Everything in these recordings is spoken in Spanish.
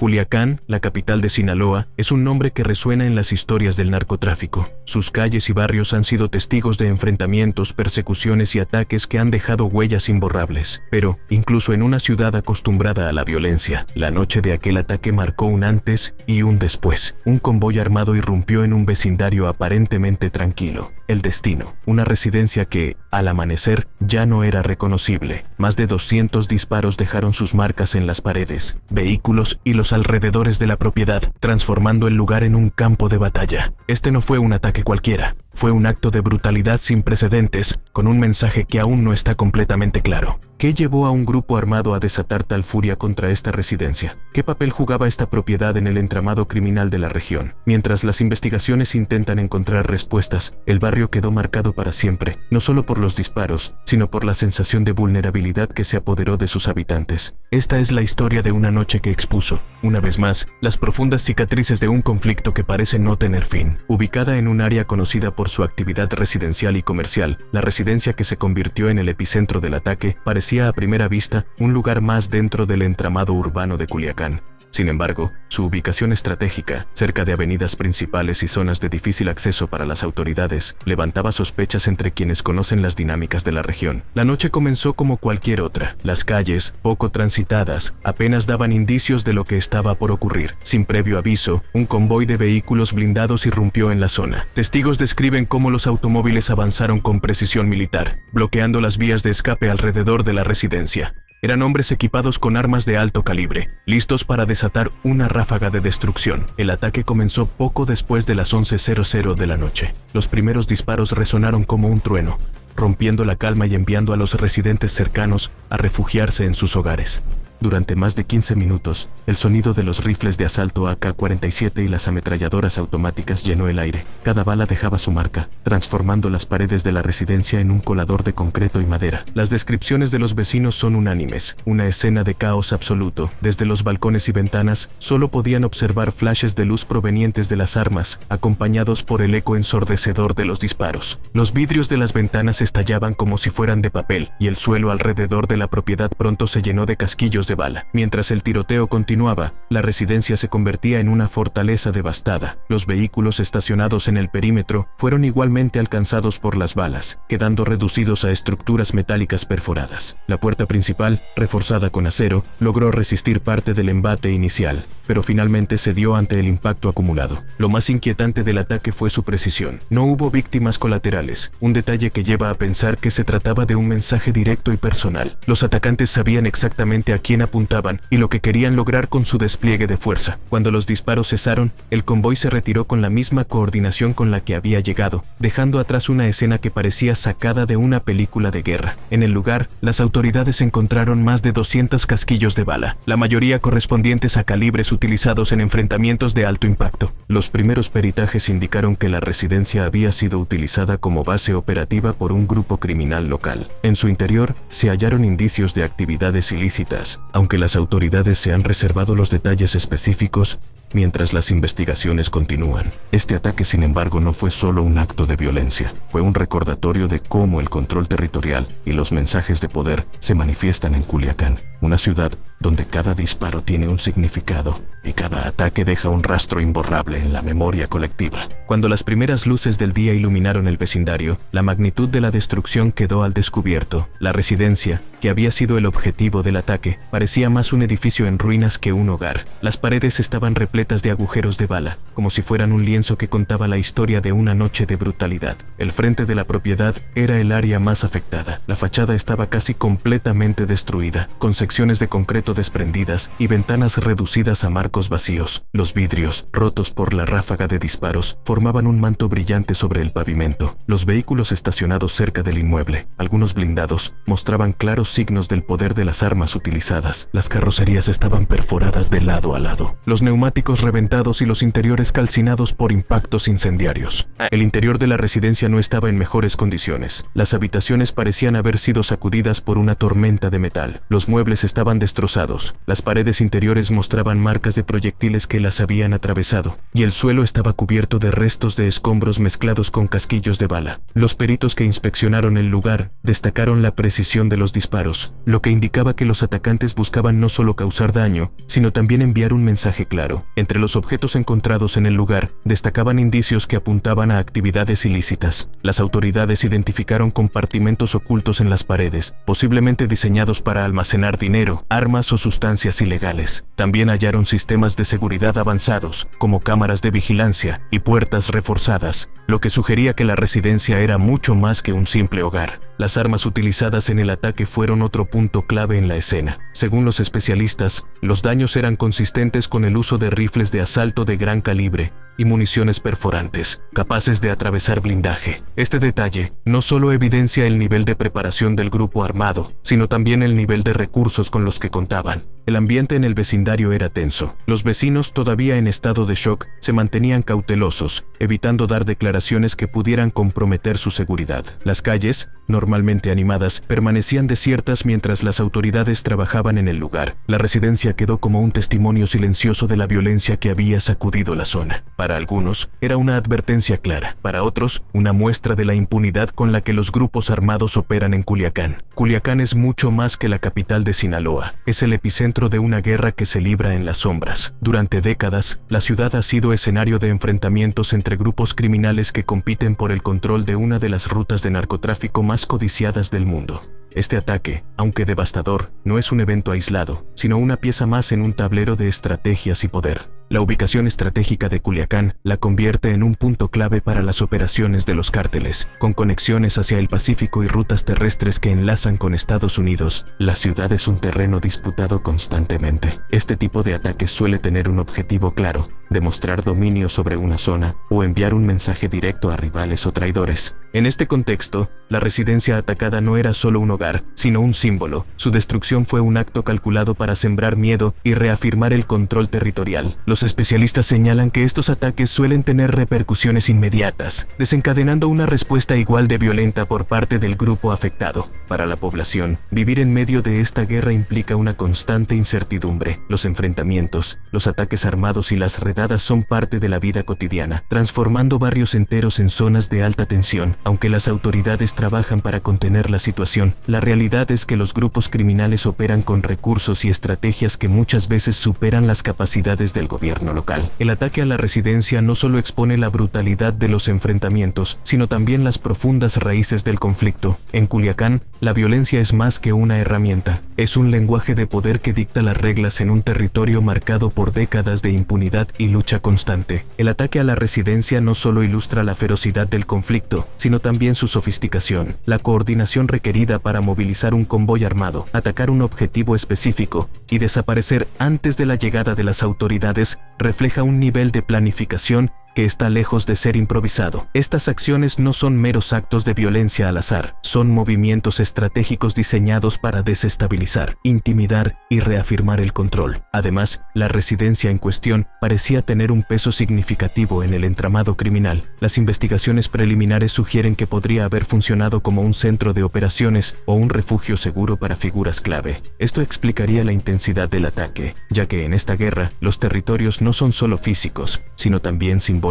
Culiacán, la capital de Sinaloa, es un nombre que resuena en las historias del narcotráfico. Sus calles y barrios han sido testigos de enfrentamientos, persecuciones y ataques que han dejado huellas imborrables. Pero, incluso en una ciudad acostumbrada a la violencia, la noche de aquel ataque marcó un antes y un después. Un convoy armado irrumpió en un vecindario aparentemente tranquilo. El Destino, una residencia que, al amanecer, ya no era reconocible. Más de 200 disparos dejaron sus marcas en las paredes, vehículos y los alrededores de la propiedad, transformando el lugar en un campo de batalla. Este no fue un ataque cualquiera, fue un acto de brutalidad sin precedentes, con un mensaje que aún no está completamente claro. ¿Qué llevó a un grupo armado a desatar tal furia contra esta residencia? ¿Qué papel jugaba esta propiedad en el entramado criminal de la región? Mientras las investigaciones intentan encontrar respuestas, el barrio quedó marcado para siempre, no solo por los disparos, sino por la sensación de vulnerabilidad que se apoderó de sus habitantes. Esta es la historia de una noche que expuso, una vez más, las profundas cicatrices de un conflicto que parece no tener fin. Ubicada en un área conocida por su actividad residencial y comercial, la residencia que se convirtió en el epicentro del ataque parecía a primera vista un lugar más dentro del entramado urbano de Culiacán. Sin embargo, su ubicación estratégica, cerca de avenidas principales y zonas de difícil acceso para las autoridades, levantaba sospechas entre quienes conocen las dinámicas de la región. La noche comenzó como cualquier otra. Las calles, poco transitadas, apenas daban indicios de lo que estaba por ocurrir. Sin previo aviso, un convoy de vehículos blindados irrumpió en la zona. Testigos describen cómo los automóviles avanzaron con precisión militar, bloqueando las vías de escape alrededor de la residencia. Eran hombres equipados con armas de alto calibre, listos para desatar una ráfaga de destrucción. El ataque comenzó poco después de las 11:00 de la noche. Los primeros disparos resonaron como un trueno, rompiendo la calma y enviando a los residentes cercanos a refugiarse en sus hogares. Durante más de 15 minutos, el sonido de los rifles de asalto AK-47 y las ametralladoras automáticas llenó el aire. Cada bala dejaba su marca, transformando las paredes de la residencia en un colador de concreto y madera. Las descripciones de los vecinos son unánimes, una escena de caos absoluto. Desde los balcones y ventanas, solo podían observar flashes de luz provenientes de las armas, acompañados por el eco ensordecedor de los disparos. Los vidrios de las ventanas estallaban como si fueran de papel, y el suelo alrededor de la propiedad pronto se llenó de casquillos de bala. Mientras el tiroteo continuaba, la residencia se convertía en una fortaleza devastada. Los vehículos estacionados en el perímetro fueron igualmente alcanzados por las balas, quedando reducidos a estructuras metálicas perforadas. La puerta principal, reforzada con acero, logró resistir parte del embate inicial, pero finalmente cedió ante el impacto acumulado. Lo más inquietante del ataque fue su precisión. No hubo víctimas colaterales, un detalle que lleva a pensar que se trataba de un mensaje directo y personal. Los atacantes sabían exactamente a quién apuntaban y lo que querían lograr con su despliegue de fuerza. Cuando los disparos cesaron, el convoy se retiró con la misma coordinación con la que había llegado, dejando atrás una escena que parecía sacada de una película de guerra. En el lugar, las autoridades encontraron más de 200 casquillos de bala, la mayoría correspondientes a calibres utilizados en enfrentamientos de alto impacto. Los primeros peritajes indicaron que la residencia había sido utilizada como base operativa por un grupo criminal local. En su interior, se hallaron indicios de actividades ilícitas, aunque las autoridades se han reservado los detalles específicos mientras las investigaciones continúan. Este ataque, sin embargo, no fue solo un acto de violencia, fue un recordatorio de cómo el control territorial y los mensajes de poder se manifiestan en Culiacán, una ciudad donde cada disparo tiene un significado y cada ataque deja un rastro imborrable en la memoria colectiva. Cuando las primeras luces del día iluminaron el vecindario, la magnitud de la destrucción quedó al descubierto. La residencia, que había sido el objetivo del ataque, parecía más un edificio en ruinas que un hogar. Las paredes estaban repletas de agujeros de bala, como si fueran un lienzo que contaba la historia de una noche de brutalidad. El frente de la propiedad era el área más afectada. La fachada estaba casi completamente destruida, con secciones de concreto desprendidas y ventanas reducidas a marcos vacíos. Los vidrios, rotos por la ráfaga de disparos, formaban un manto brillante sobre el pavimento. Los vehículos estacionados cerca del inmueble, algunos blindados, mostraban claros signos del poder de las armas utilizadas. Las carrocerías estaban perforadas de lado a lado, los neumáticos reventados y los interiores calcinados por impactos incendiarios. El interior de la residencia no estaba en mejores condiciones. Las habitaciones parecían haber sido sacudidas por una tormenta de metal. Los muebles estaban destrozados destrozados. Las paredes interiores mostraban marcas de proyectiles que las habían atravesado, y el suelo estaba cubierto de restos de escombros mezclados con casquillos de bala. Los peritos que inspeccionaron el lugar destacaron la precisión de los disparos, lo que indicaba que los atacantes buscaban no solo causar daño, sino también enviar un mensaje claro. Entre los objetos encontrados en el lugar, destacaban indicios que apuntaban a actividades ilícitas. Las autoridades identificaron compartimentos ocultos en las paredes, posiblemente diseñados para almacenar dinero, armas o sustancias ilegales. También hallaron sistemas de seguridad avanzados, como cámaras de vigilancia y puertas reforzadas, lo que sugería que la residencia era mucho más que un simple hogar. Las armas utilizadas en el ataque fueron otro punto clave en la escena. Según los especialistas, los daños eran consistentes con el uso de rifles de asalto de gran calibre y municiones perforantes, capaces de atravesar blindaje. Este detalle no solo evidencia el nivel de preparación del grupo armado, sino también el nivel de recursos con los que contaban. El ambiente en el vecindario era tenso. Los vecinos, todavía en estado de shock, se mantenían cautelosos, evitando dar declaraciones que pudieran comprometer su seguridad. Las calles, normalmente animadas, permanecían desiertas mientras las autoridades trabajaban en el lugar. La residencia quedó como un testimonio silencioso de la violencia que había sacudido la zona. Para algunos, era una advertencia clara. Para otros, una muestra de la impunidad con la que los grupos armados operan en Culiacán. Culiacán es mucho más que la capital de Sinaloa. Es el epicentro de una guerra que se libra en las sombras. Durante décadas, la ciudad ha sido escenario de enfrentamientos entre grupos criminales que compiten por el control de una de las rutas de narcotráfico más codiciadas del mundo. Este ataque, aunque devastador, no es un evento aislado, sino una pieza más en un tablero de estrategias y poder. La ubicación estratégica de Culiacán la convierte en un punto clave para las operaciones de los cárteles, con conexiones hacia el Pacífico y rutas terrestres que enlazan con Estados Unidos. La ciudad es un terreno disputado constantemente. Este tipo de ataques suele tener un objetivo claro: demostrar dominio sobre una zona o enviar un mensaje directo a rivales o traidores. En este contexto, la residencia atacada no era solo un hogar, sino un símbolo. Su destrucción fue un acto calculado para sembrar miedo y reafirmar el control territorial. Los especialistas señalan que estos ataques suelen tener repercusiones inmediatas, desencadenando una respuesta igual de violenta por parte del grupo afectado. Para la población, vivir en medio de esta guerra implica una constante incertidumbre. Los enfrentamientos, los ataques armados y las redadas son parte de la vida cotidiana, transformando barrios enteros en zonas de alta tensión. Aunque las autoridades trabajan para contener la situación, la realidad es que los grupos criminales operan con recursos y estrategias que muchas veces superan las capacidades del gobierno local. El ataque a la residencia no solo expone la brutalidad de los enfrentamientos, sino también las profundas raíces del conflicto. En Culiacán, la violencia es más que una herramienta. Es un lenguaje de poder que dicta las reglas en un territorio marcado por décadas de impunidad y lucha constante. El ataque a la residencia no solo ilustra la ferocidad del conflicto, sino también su sofisticación, la coordinación requerida para movilizar un convoy armado, atacar un objetivo específico y desaparecer antes de la llegada de las autoridades, refleja un nivel de planificación que está lejos de ser improvisado. Estas acciones no son meros actos de violencia al azar, son movimientos estratégicos diseñados para desestabilizar, intimidar y reafirmar el control. Además, la residencia en cuestión parecía tener un peso significativo en el entramado criminal. Las investigaciones preliminares sugieren que podría haber funcionado como un centro de operaciones o un refugio seguro para figuras clave. Esto explicaría la intensidad del ataque, ya que en esta guerra los territorios no son solo físicos, sino también simbólicos.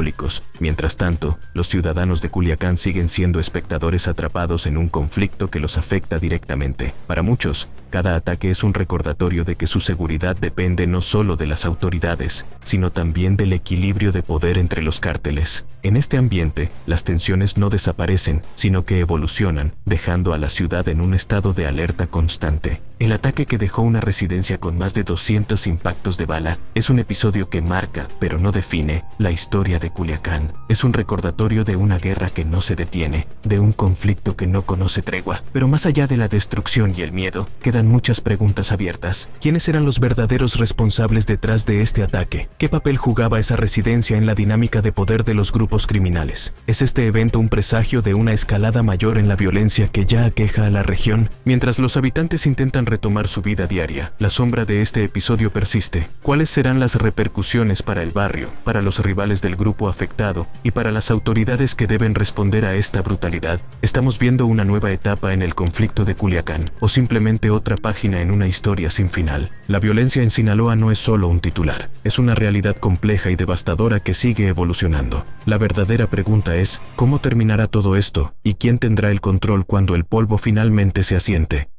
Mientras tanto, los ciudadanos de Culiacán siguen siendo espectadores atrapados en un conflicto que los afecta directamente. Para muchos, cada ataque es un recordatorio de que su seguridad depende no solo de las autoridades, sino también del equilibrio de poder entre los cárteles. En este ambiente, las tensiones no desaparecen, sino que evolucionan, dejando a la ciudad en un estado de alerta constante. El ataque que dejó una residencia con más de 200 impactos de bala es un episodio que marca, pero no define, la historia de Culiacán. Es un recordatorio de una guerra que no se detiene, de un conflicto que no conoce tregua. Pero más allá de la destrucción y el miedo, quedan muchas preguntas abiertas. ¿Quiénes eran los verdaderos responsables detrás de este ataque? ¿Qué papel jugaba esa residencia en la dinámica de poder de los grupos criminales? ¿Es este evento un presagio de una escalada mayor en la violencia que ya aqueja a la región? Mientras los habitantes intentan retomar su vida diaria, la sombra de este episodio persiste. ¿Cuáles serán las repercusiones para el barrio, para los rivales del grupo afectado y para las autoridades que deben responder a esta brutalidad? ¿Estamos viendo una nueva etapa en el conflicto de Culiacán o simplemente otra otra página en una historia sin final. La violencia en Sinaloa no es solo un titular, es una realidad compleja y devastadora que sigue evolucionando. La verdadera pregunta es, ¿cómo terminará todo esto? ¿Y quién tendrá el control cuando el polvo finalmente se asiente?